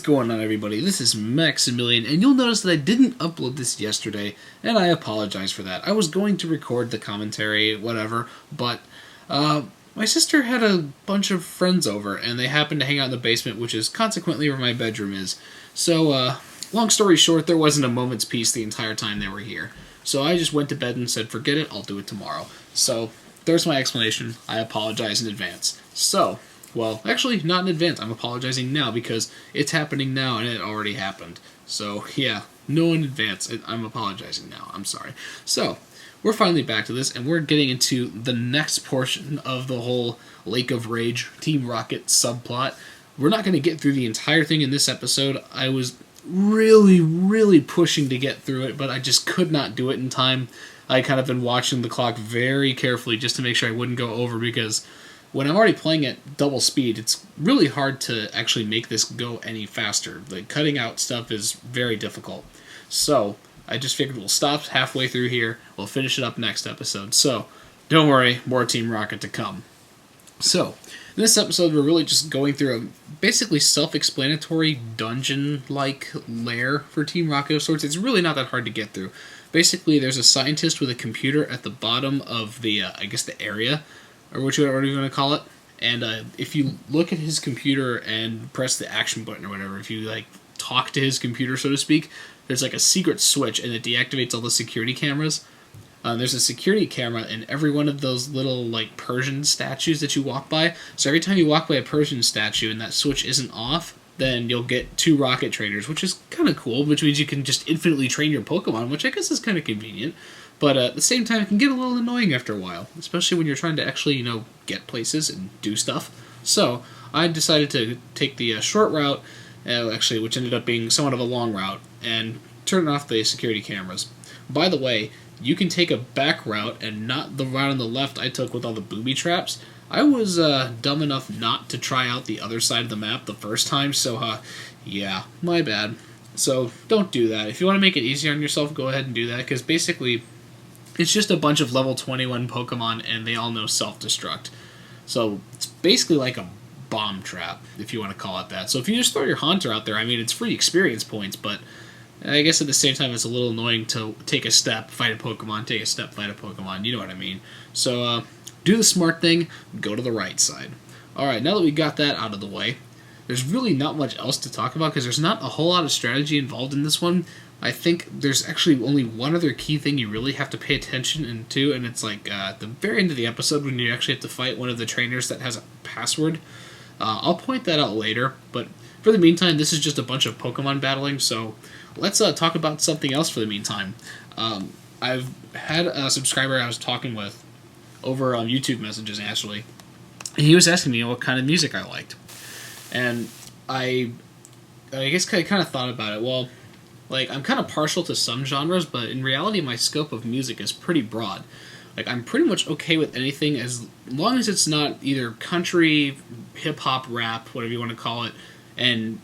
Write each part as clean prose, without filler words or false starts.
going on, everybody? This is Maximilian, and you'll notice that I didn't upload this yesterday, and I apologize for that. I was going to record the commentary, whatever, but my sister had a bunch of friends over, and they happened to hang out in the basement, which is consequently where my bedroom is. So, long story short, there wasn't a moment's peace the entire time they were here. So I just went to bed and said, forget it, I'll do it tomorrow. So, there's my explanation. I apologize in advance. So, well, actually, not in advance. I'm apologizing now because it's happening now and it already happened. So, yeah, no in advance. I'm apologizing now. I'm sorry. So, we're finally back to this, and we're getting into the next portion of the whole Lake of Rage Team Rocket subplot. We're not going to get through the entire thing in this episode. I was really pushing to get through it, but I just could not do it in time. I kind of been watching the clock very carefully just to make sure I wouldn't go over, because when I'm already playing at double speed, it's really hard to actually make this go any faster. Like, cutting out stuff is very difficult. So, I just figured we'll stop halfway through here. We'll finish it up next episode. So, don't worry, more Team Rocket to come. So, in this episode, we're really just going through a basically self-explanatory dungeon-like lair for Team Rocket of sorts. It's really not that hard to get through. Basically, there's a scientist with a computer at the bottom of the, I guess the area, or whatever you want to call it. And if you look at his computer and press the action button or whatever, if you like talk to his computer, so to speak, there's like a secret switch and it deactivates all the security cameras. There's a security camera in every one of those little like Persian statues that you walk by. So every time you walk by a Persian statue and that switch isn't off, then you'll get 2 rocket trainers, which is kind of cool, which means you can just infinitely train your Pokemon, which I guess is kind of convenient. But at the same time, it can get a little annoying after a while, especially when you're trying to actually, get places and do stuff. So I decided to take the short route, which ended up being somewhat of a long route, and turn off the security cameras. By the way, you can take a back route and not the route on the left I took with all the booby traps. I was dumb enough not to try out the other side of the map the first time, so yeah, my bad. So don't do that. If you want to make it easier on yourself, go ahead and do that, because basically it's just a bunch of level 21 Pokemon, and they all know self-destruct. So it's basically like a bomb trap, if you want to call it that. So if you just throw your Haunter out there, I mean, it's free experience points, but I guess at the same time it's a little annoying to take a step, fight a Pokemon, take a step, fight a Pokemon, you know what I mean. So do the smart thing, go to the right side. Alright, now that we got that out of the way, there's really not much else to talk about because there's not a whole lot of strategy involved in this one. I think there's actually only one other key thing you really have to pay attention to, and it's like at the very end of the episode when you actually have to fight one of the trainers that has a password. I'll point that out later, but for the meantime, this is just a bunch of Pokemon battling, so let's talk about something else for the meantime. I've had a subscriber I was talking with over on YouTube messages, actually, and he was asking me what kind of music I liked. And I guess I kind of thought about it. Well, like, I'm kind of partial to some genres, but in reality, my scope of music is pretty broad. Like, I'm pretty much okay with anything as long as it's not either country, hip-hop, rap, whatever you want to call it, and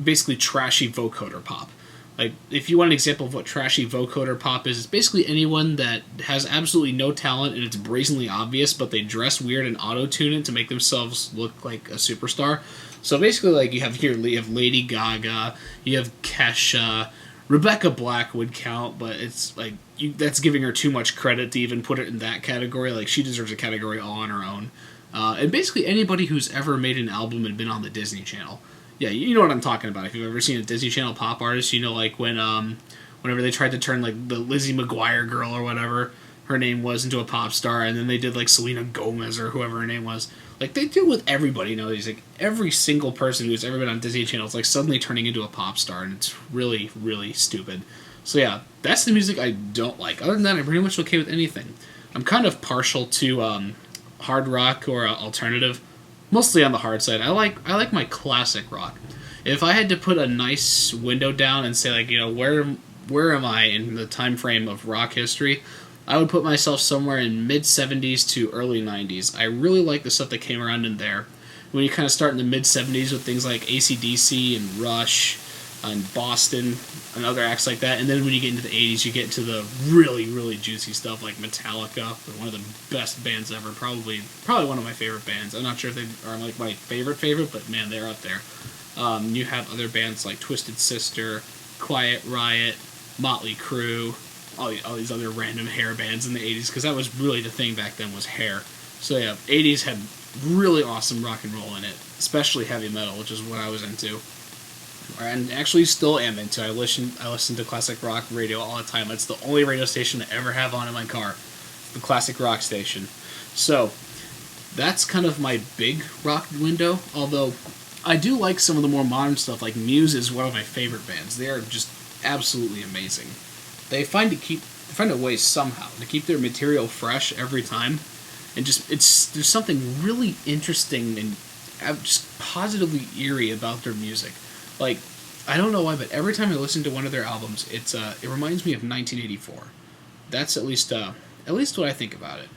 basically trashy vocoder pop. Like, if you want an example of what trashy vocoder pop is, it's basically anyone that has absolutely no talent and it's brazenly obvious, but they dress weird and auto-tune it to make themselves look like a superstar. So basically, like, you have Lady Gaga, you have Kesha, Rebecca Black would count, but it's like that's giving her too much credit to even put it in that category. Like, she deserves a category all on her own. And basically anybody who's ever made an album and been on the Disney Channel. Yeah, you know what I'm talking about. If you've ever seen a Disney Channel pop artist, you know, like whenever they tried to turn like the Lizzie McGuire girl or whatever her name was into a pop star, and then they did like Selena Gomez or whoever her name was. Like, they do it with everybody nowadays. Like, every single person who's ever been on Disney Channel is like suddenly turning into a pop star, and it's really stupid. So yeah, that's the music I don't like. Other than that, I'm pretty much okay with anything. I'm kind of partial to hard rock or alternative. Mostly on the hard side. I like my classic rock. If I had to put a nice window down and say, like, where am I in the time frame of rock history, I would put myself somewhere in mid-70s to early 90s. I really like the stuff that came around in there. When you kind of start in the mid-70s with things like AC/DC and Rush and Boston and other acts like that, and then when you get into the 80s, you get into the really juicy stuff like Metallica, one of the best bands ever, probably one of my favorite bands. I'm not sure if they are like my favorite, but man, they're up there. You have other bands like Twisted Sister, Quiet Riot, Motley Crue, all these other random hair bands in the 80s, because that was really the thing back then, was hair. So yeah, 80s had really awesome rock and roll in it, especially heavy metal, which is what I was into. And actually still am into. I listen to classic rock radio all the time. It's the only radio station I ever have on in my car. The classic rock station. So that's kind of my big rock window, although I do like some of the more modern stuff. Like Muse is one of my favorite bands. They are just absolutely amazing. They find a way somehow to keep their material fresh every time, and there's something really interesting and just positively eerie about their music. Like, I don't know why, but every time I listen to one of their albums, it reminds me of 1984. That's at least what I think about it.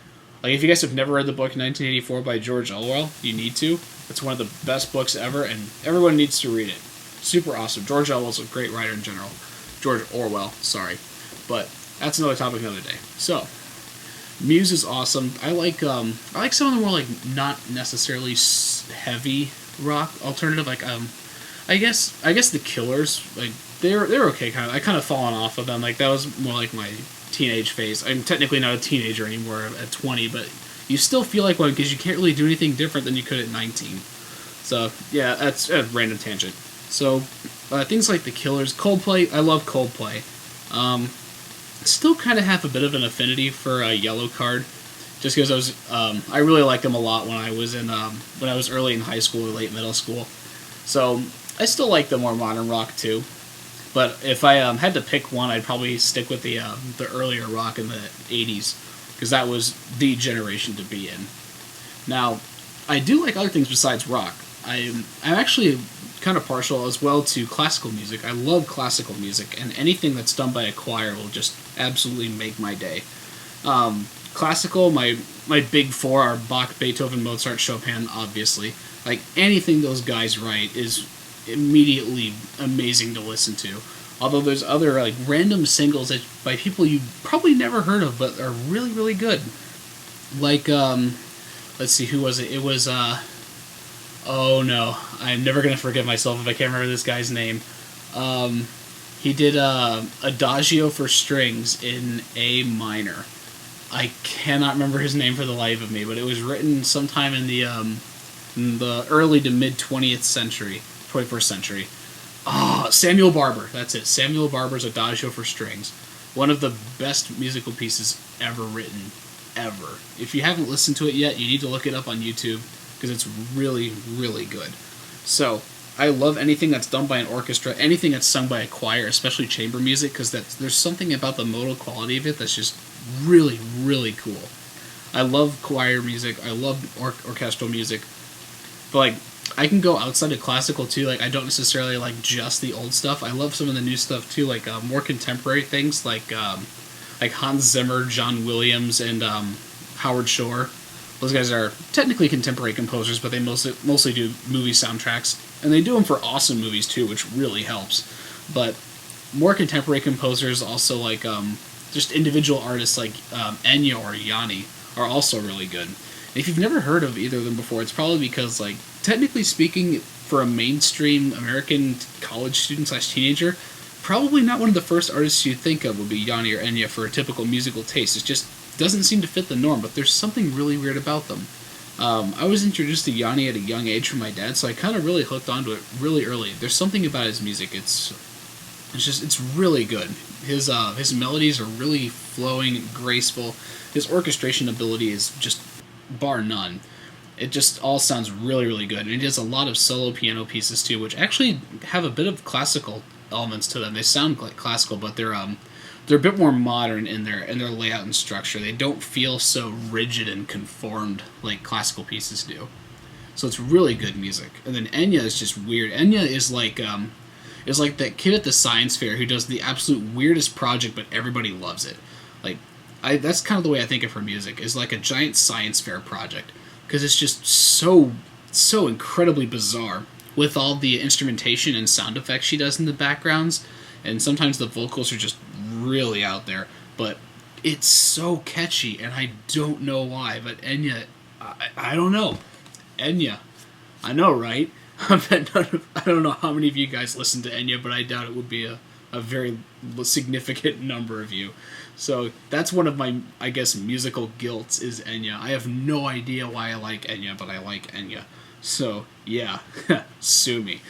Like, if you guys have never read the book 1984 by George Orwell, you need to. It's one of the best books ever, and everyone needs to read it. Super awesome. George Orwell's a great writer in general. George Orwell, sorry. But that's another topic another day. So, Muse is awesome. I like some of the more, like, not necessarily heavy rock alternative. Like, I guess the Killers, like, they're okay. I kind of fallen off of them. Like, that was more like my teenage phase. I'm technically not a teenager anymore at 20, but you still feel like one because you can't really do anything different than you could at 19. So yeah, that's a random tangent. So things like the Killers, Coldplay. I love Coldplay. Still kind of have a bit of an affinity for Yellow Card, just because I really liked them a lot when I was early in high school or late middle school. So I still like the more modern rock too. But if I had to pick one, I'd probably stick with the earlier rock in the 80s, because that was the generation to be in. Now, I do like other things besides rock. I'm actually kind of partial as well to classical music. I love classical music, and anything that's done by a choir will just absolutely make my day. Classical, my big four are Bach, Beethoven, Mozart, Chopin, obviously. Like, anything those guys write is immediately amazing to listen to. Although there's other like random singles that by people you probably never heard of but are really, really good. Like let's see, who was it? It was oh no, I'm never gonna forgive myself if I can't remember this guy's name. He did Adagio for strings in A minor. I cannot remember his name for the life of me, but it was written sometime in the early to mid 21st century. Samuel Barber. That's it. Samuel Barber's Adagio for strings. One of the best musical pieces ever written. Ever. If you haven't listened to it yet, you need to look it up on YouTube, because it's really, really good. So, I love anything that's done by an orchestra, anything that's sung by a choir, especially chamber music, because there's something about the modal quality of it that's just really, really cool. I love choir music. I love orchestral music. But, like, I can go outside of classical too. Like, I don't necessarily like just the old stuff. I love some of the new stuff too, like more contemporary things, like Hans Zimmer, John Williams, and Howard Shore. Those guys are technically contemporary composers, but they mostly do movie soundtracks, and they do them for awesome movies too, which really helps. But more contemporary composers, also like just individual artists like Enya or Yanni, are also really good. And if you've never heard of either of them before, it's probably because, like, technically speaking, for a mainstream American college student / teenager, probably not one of the first artists you'd think of would be Yanni or Enya for a typical musical taste. It just doesn't seem to fit the norm, but there's something really weird about them. I was introduced to Yanni at a young age from my dad, so I kind of really hooked onto it really early. There's something about his music. It's really good. His melodies are really flowing, graceful. His orchestration ability is just bar none. It just all sounds really, really good. And he does a lot of solo piano pieces too, which actually have a bit of classical elements to them. They sound like classical, but they're a bit more modern in their layout and structure. They don't feel so rigid and conformed like classical pieces do. So it's really good music. And then Enya is just weird. Enya is like that kid at the science fair who does the absolute weirdest project, but everybody loves it. Like, that's kind of the way I think of her music, is like a giant science fair project, because it's just so incredibly bizarre with all the instrumentation and sound effects she does in the backgrounds, and sometimes the vocals are just really out there, but it's so catchy, and I don't know why, but Enya, I don't know. Enya. I know, right? I don't know how many of you guys listen to Enya, but I doubt it would be a very significant number of you. So that's one of my, I guess, musical guilts is Enya. I have no idea why I like Enya, but I like Enya. So, yeah, sue me.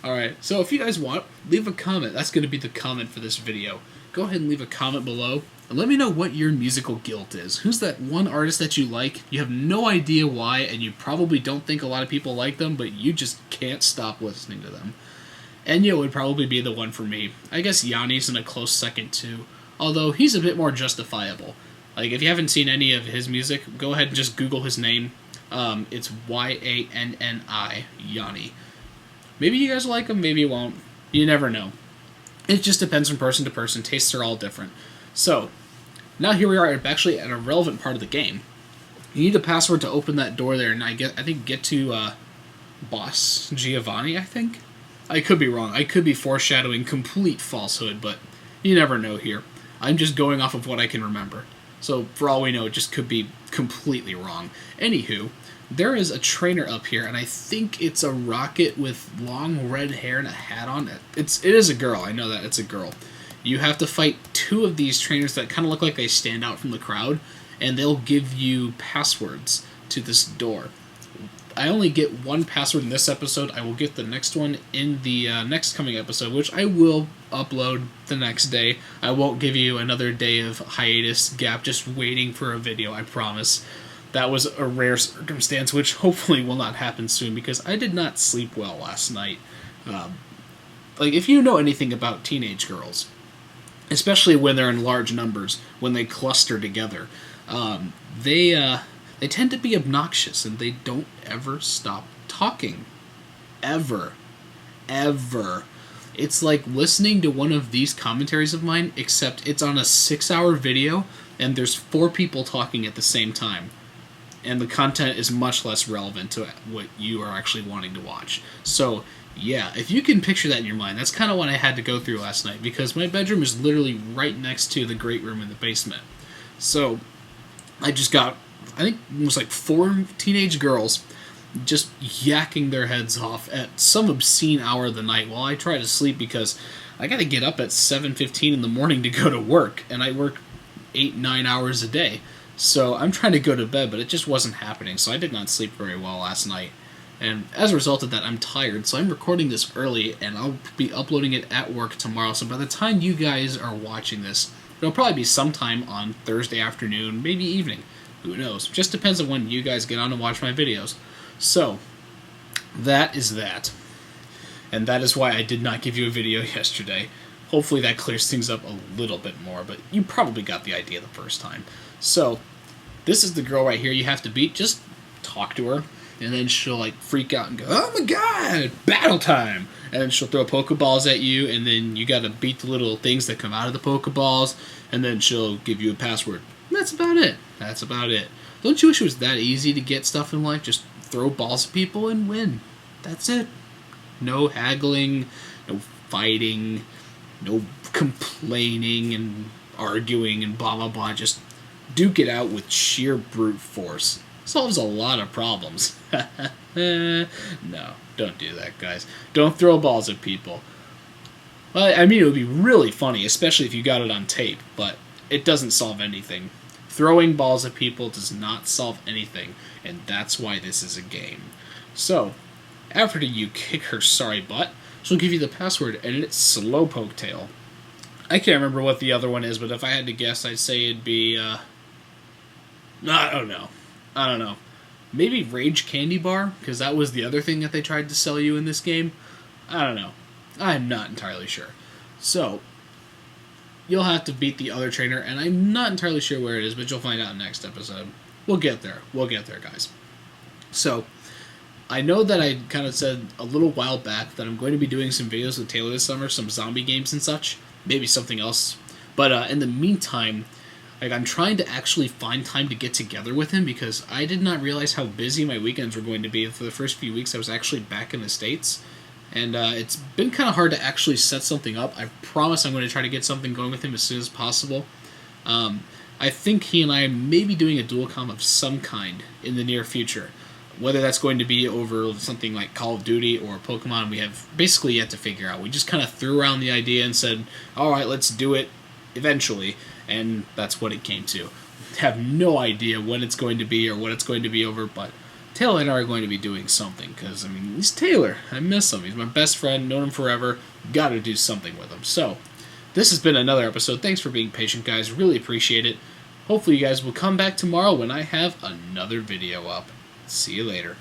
Alright, so if you guys want, leave a comment. That's going to be the comment for this video. Go ahead and leave a comment below, and let me know what your musical guilt is. Who's that one artist that you like? You have no idea why, and you probably don't think a lot of people like them, but you just can't stop listening to them. Enya would probably be the one for me. I guess Yanni's in a close second too, although he's a bit more justifiable. Like, if you haven't seen any of his music, go ahead and just Google his name. It's Yanni, Yanni. Maybe you guys like him, maybe you won't. You never know. It just depends from person to person. Tastes are all different. So, now here we are actually at a relevant part of the game. You need a password to open that door there, and I think get to Boss Giovanni, I think? I could be wrong. I could be foreshadowing complete falsehood, but you never know here. I'm just going off of what I can remember. So, for all we know, it just could be completely wrong. Anywho, there is a trainer up here, and I think it's a rocket with long red hair and a hat on. It is a girl. I know that. It's a girl. You have to fight two of these trainers that kind of look like they stand out from the crowd, and they'll give you passwords to this door. I only get one password in this episode. I will get the next one in the next coming episode, which I will upload the next day. I won't give you another day of hiatus gap just waiting for a video, I promise. That was a rare circumstance, which hopefully will not happen soon, because I did not sleep well last night. Like, if you know anything about teenage girls, especially when they're in large numbers, when they cluster together, they tend to be obnoxious, and they don't ever stop talking. Ever. Ever. It's like listening to one of these commentaries of mine, except it's on a 6-hour video, and there's 4 people talking at the same time. And the content is much less relevant to what you are actually wanting to watch. So, yeah, if you can picture that in your mind, that's kind of what I had to go through last night, because my bedroom is literally right next to the great room in the basement. So, I just got, I think it was like 4 teenage girls just yakking their heads off at some obscene hour of the night while I try to sleep, because I got to get up at 7:15 in the morning to go to work, and I work 8-9 hours a day. So I'm trying to go to bed, but it just wasn't happening, so I did not sleep very well last night. And as a result of that, I'm tired, so I'm recording this early, and I'll be uploading it at work tomorrow. So by the time you guys are watching this, it'll probably be sometime on Thursday afternoon, maybe evening. Who knows? Just depends on when you guys get on and watch my videos. So, that is that. And that is why I did not give you a video yesterday. Hopefully that clears things up a little bit more, but you probably got the idea the first time. So, this is the girl right here you have to beat. Just talk to her, and then she'll like freak out and go, "Oh my god, battle time!" And then she'll throw Pokeballs at you, and then you gotta beat the little things that come out of the Pokeballs, and then she'll give you a password. And that's about it. That's about it. Don't you wish it was that easy to get stuff in life? Just throw balls at people and win. That's it. No haggling, no fighting, no complaining and arguing and blah blah blah. Just duke it out with sheer brute force. Solves a lot of problems. No, don't do that, guys. Don't throw balls at people. Well, I mean, it would be really funny, especially if you got it on tape, but it doesn't solve anything. Throwing balls at people does not solve anything, and that's why this is a game. So, after you kick her sorry butt, she'll give you the password, and it's Slowpoke Tail. I can't remember what the other one is, but if I had to guess, I'd say it'd be, I don't know. Maybe Rage Candy Bar, because that was the other thing that they tried to sell you in this game. I don't know. I'm not entirely sure. So, you'll have to beat the other trainer, and I'm not entirely sure where it is, but you'll find out next episode. We'll get there. We'll get there, guys. So, I know that I kind of said a little while back that I'm going to be doing some videos with Taylor this summer, some zombie games and such, maybe something else. But in the meantime, like, I'm trying to actually find time to get together with him, because I did not realize how busy my weekends were going to be. For the first few weeks, I was actually back in the States, and it's been kind of hard to actually set something up. I promise I'm going to try to get something going with him as soon as possible. I think he and I may be doing a dual com of some kind in the near future. Whether that's going to be over something like Call of Duty or Pokemon, we have basically yet to figure out. We just kind of threw around the idea and said, alright, let's do it eventually, and that's what it came to. Have no idea when it's going to be or what it's going to be over, but Taylor and I are going to be doing something, because, I mean, he's Taylor. I miss him. He's my best friend, known him forever, gotta do something with him. So, this has been another episode. Thanks for being patient, guys. Really appreciate it. Hopefully you guys will come back tomorrow when I have another video up. See you later.